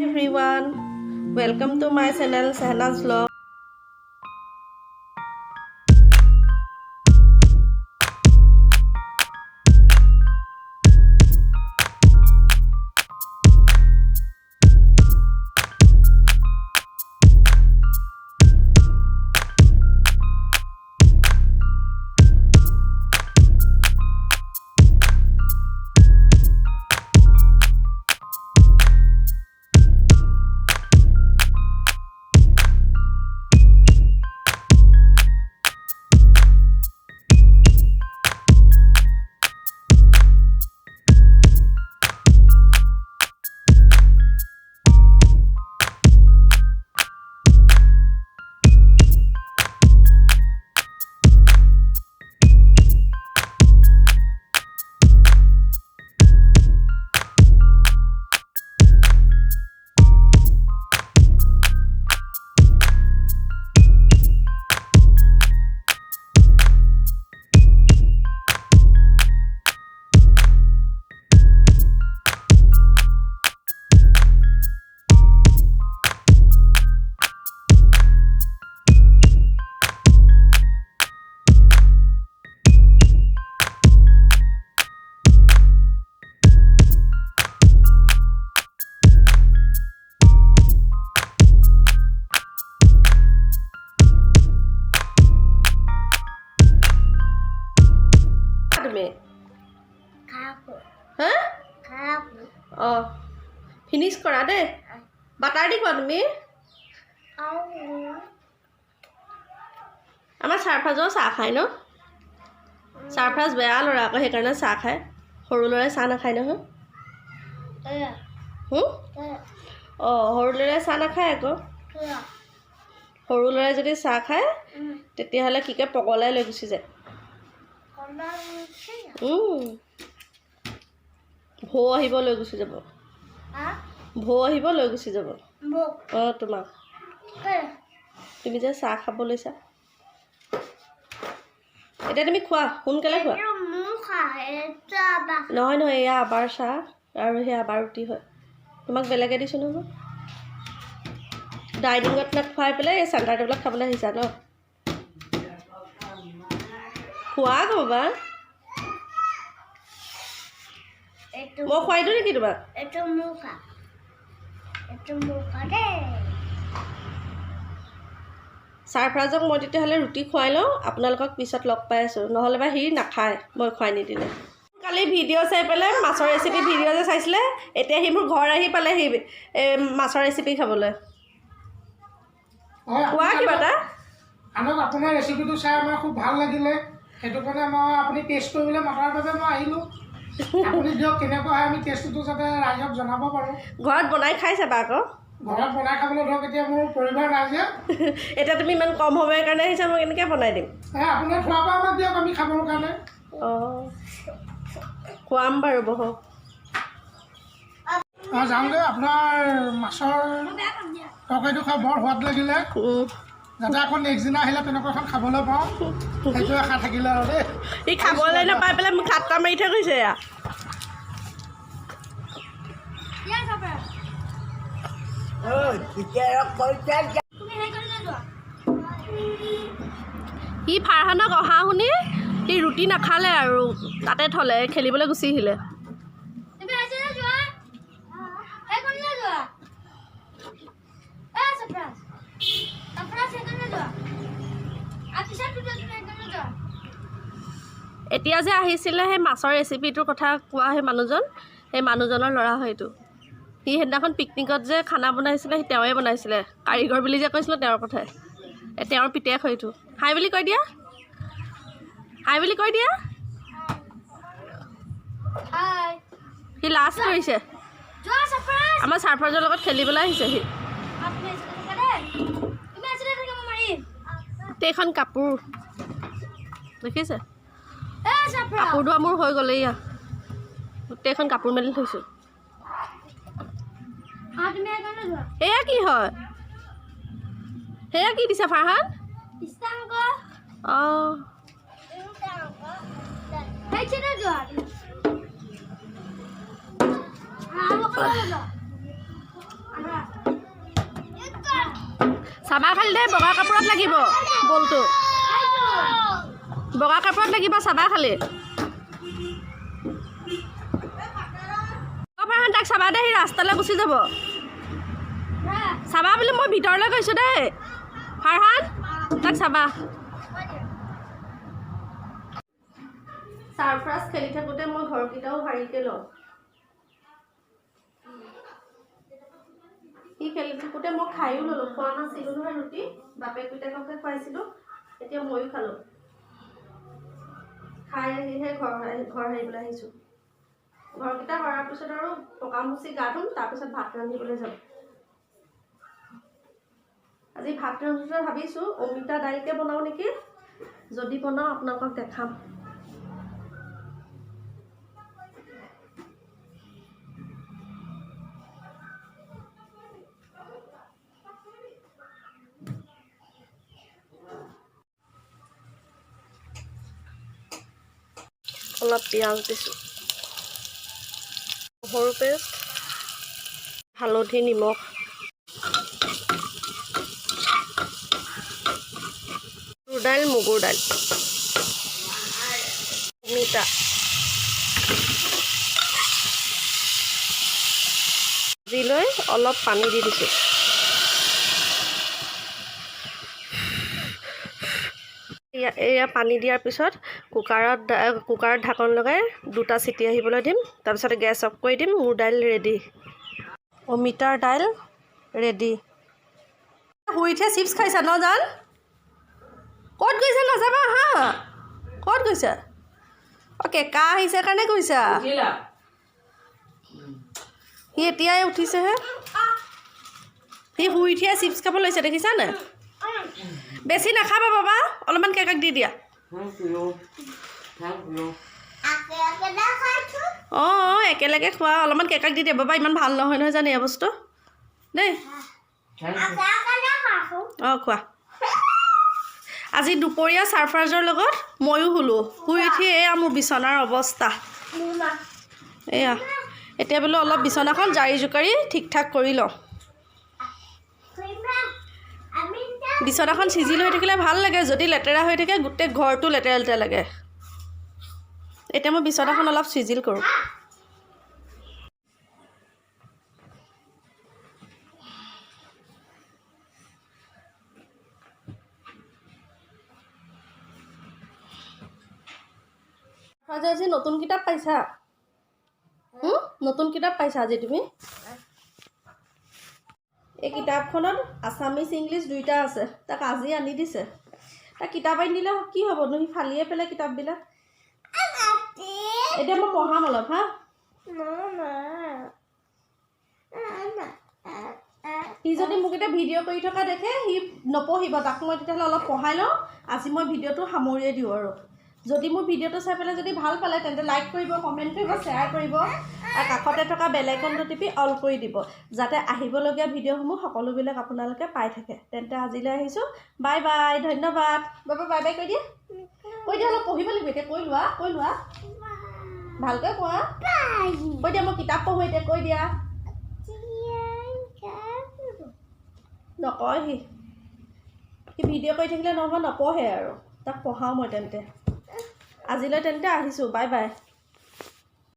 everyone, welcome to my channel Sehna's Vlog. Finish kora de batar di kwa tumi amar sarfajo sa khai no sarfaj beya lora ko he karone sa khai horu lore sa na khai no horu lore sa na khai ko horu lore jodi sa khai tetia hale kike pogolai loi gusi যায় ভো আহিব লৈ গুছি যাব ভো আহিব লৈ গুছি যাব তোমাক তুমি যে চাহ খাব লৈছা এটা তুমি খোৱা সোনকালে খোৱা নহয় নহয় এয়া আবাৰ চাহ আৰু হে আবাৰ ৰুটি হয় তোমাক বেলেগে দিছো নহয় ডাইনিঙত না খুৱাই পেলাই এই চেণ্টাৰ টেবুলত খাবলৈ আহিছা ন খোৱা ক'বা মই খুৱাই দিওঁ নেকি তোমাক চাৰফৰাজক মই তেতিয়াহ'লে ৰুটি খুৱাই লওঁ আপোনালোকক পিছত লগ পাই আছোঁ নহ'লে বা সি নাখায় মই খুৱাই নিদিলে কালি ভিডিঅ' চাই পেলাই মাছৰ ৰেচিপি ভিডিঅ' যে চাইছিলে এতিয়া সি মোৰ ঘৰ আহি পালে সি মাছৰ ৰেচিপি খাবলৈ কোৱা কিবা এটা আপোনাৰ ৰেচিপিটো চাই আমাৰ খুব ভাল লাগিলে সেইটো কাৰণে মই আপুনি টেষ্ট কৰিবলৈ মাতাৰ বাবে মই আহিলোঁ আপুনি দিয়ক কেনেকুৱা হয় আমি টেষ্টটো যাতে ৰাইজক জনাব পাৰোঁ ঘৰত বনাই খাই চাবা আকৌ ঘৰত বনাই খাবলৈ ধৰক এতিয়া মোৰ পৰিবাৰ ৰাইজে এতিয়া তুমি ইমান কম সময়ৰ কাৰণে আহিছা মই কেনেকৈ বনাই দিম আপোনাৰ খোৱা বোৱা আমাক দিয়ক আমি খাবৰ কাৰণে খুৱাম বাৰু বহক যাওঁগৈ আপোনাৰ মাছৰ তৰকাৰীটো খাই বৰ সোৱাদ লাগিলে যাতে আকৌ নেক্সট দিনা আহিলে তেনেকুৱা এখন খাবলৈ পাওঁ সেইটো আশা থাকিলে আৰু দেই সি খাবলৈ নাপাই পেলাই মোক ঠাট্টা মাৰি থৈ গৈছে এয়া সি ফাৰহানক অহা শুনি সি ৰুটি নাখালে আৰু তাতে থলে খেলিবলৈ গুচি আহিলে এতিয়া যে আহিছিলে সেই মাছৰ ৰেচিপিটোৰ কথা কোৱা সেই মানুহজনৰ ল'ৰা হয় এইটো সি সেইদিনাখন পিকনিকত যে খানা বনাইছিলে সি তেওঁৱে বনাইছিলে কাৰিকৰ বুলি যে কৈছিলে তেওঁৰ কথাই তেওঁৰ পিতেক হয় এইটো হাই বুলি কৈ দিয়া সি লাষ্ট কৰিছে আমাৰ চাৰফৰাজৰ লগত খেলিবলৈ আহিছে সি গোটেইখন কাপোৰ দেখিছে কাপোৰ ধোৱা মোৰ হৈ গ'লে এয়া গোটেইখন কাপোৰ মেলি থৈছোঁ এয়া কি হয় সেয়া কি দিছে ফাৰহান চাবা খালি দে বগা কাপোৰত লাগিব বলটো বগা কাপোৰত লাগিব চাবা খালি ফাৰহান তাক চাবা দে সি ৰাস্তালৈ গুচি যাব চাবা বুলি মই ভিতৰলৈ গৈছোঁ দেই ফাৰহান তাক চাবা চাৰফ্ৰাছ খেলি থাকোঁতে মই ঘৰকেইটাও হাৰিকে লওঁ সি খেলি থাকোঁতে মই খায়ো ল'লোঁ খোৱা নাছিলোঁ নহয় ৰুটি বাপেক পিতাককে খুৱাইছিলোঁ এতিয়া ময়ো খালোঁ খাই আহিহে ঘৰ হাৰিবলৈ আহিছোঁ ঘৰকেইটা সৰাৰ পিছত আৰু পকা মুচি গা ধুম তাৰপিছত ভাত ৰান্ধিবলৈ যাম আজি ভাত ৰান্ধোতে ভাবিছোঁ অমিতা দাইলকে বনাওঁ নেকি যদি বনাওঁ আপোনালোকক দেখাম অলপ পিঁয়াজ দিছোঁ নহৰু পেষ্ট হালধি নিমখ দাইল মগুৰ দাইল অমিতা দি লৈ অলপ পানী দি দিছোঁ এয়া পানী দিয়াৰ পিছত কুকাৰত ঢাকন লগাই 2টা চিটি আহিবলৈ দিম তাৰপিছত গেছ অফ কৰি দিম মোৰ দাইল ৰেডি অমিতাৰ দাইল ৰেডি শুই উঠিয়ে চিপছ খাইছা ন জান ক'ত গৈছা নাযাবা হা ক'ত গৈছা অ' কেঁকা আহিছে কাৰণে গৈছা সি এতিয়াই উঠিছেহে সি শুই উঠিয়ে চিপছ খাব লৈছে দেখিছানে বেছি নাখাবা বাবা অলপমান কেকাক দি দিয়া অঁ একেলগে খোৱা অলপমান কেকাক দি দিয়া বাবা ইমান ভাল নহয় নহয় জানে এই বস্তু দেই অঁ খোৱা আজি দুপৰীয়া চাৰফ্ৰাজৰ লগত ময়ো শুলোঁ শুই উঠি এয়া মোৰ বিচনাৰ অৱস্থা এয়া এতিয়া বোলো অলপ বিচনাখন জাৰি জোকাৰি ঠিক ঠাক কৰি লওঁ বিচনাখন চিজিল হৈ থাকিলে ভাল লাগে যদি লেতেৰা হৈ থাকে গোটেই ঘৰটো লেতেৰা লেতেৰা লাগে এতিয়া মই বিচনাখন অলপ চিজিল কৰোঁ আজি নতুন কিতাপ পাইছা নতুন কিতাপ পাইছা আজি তুমি এই কিতাপখনত আছামিজ ইংলিছ দুইটা আছে তাক আজি আনি দিছে তাক কিতাপ আনি দিলে কি হ'ব নো সি ফালিয়ে পেলাই কিতাপবিলাক এতিয়া মই পঢ়াম অলপ হা সি যদি মোক এতিয়া ভিডিঅ' কৰি থকা দেখে সি নপঢ়িব তাক মই তেতিয়াহ'লে অলপ পঢ়াই লওঁ আজি মই ভিডিঅ'টো সামৰিয়ে দিওঁ আৰু যদি মোৰ ভিডিঅ'টো চাই পেলাই যদি ভাল পালে তেন্তে লাইক কৰিব কমেণ্ট কৰিব শ্বেয়াৰ কৰিব আৰু কাষতে থকা বেল আইকনটো টিপি অল কৰি দিব যাতে আহিবলগীয়া ভিডিঅ'সমূহ সকলোবিলাক আপোনালোকে পাই থাকে তেন্তে আজিলৈ আহিছোঁ বাই বাই ধন্যবাদ বাবা বাই বাই কৈ দিয়া অলপ পঢ়িব লাগিব এতিয়া কৈ লোৱা ভালকৈ কোৱা কৈ দিয়া মই কিতাপ পঢ়োঁ এতিয়া কৈ দিয়া নকয় সি ভিডিঅ' কৰি থাকিলে নহ'ব নপঢ়ে আৰু তাক পঢ়াওঁ মই তেন্তে আজিলৈ তেন্তে আহিছোঁ বাই বাই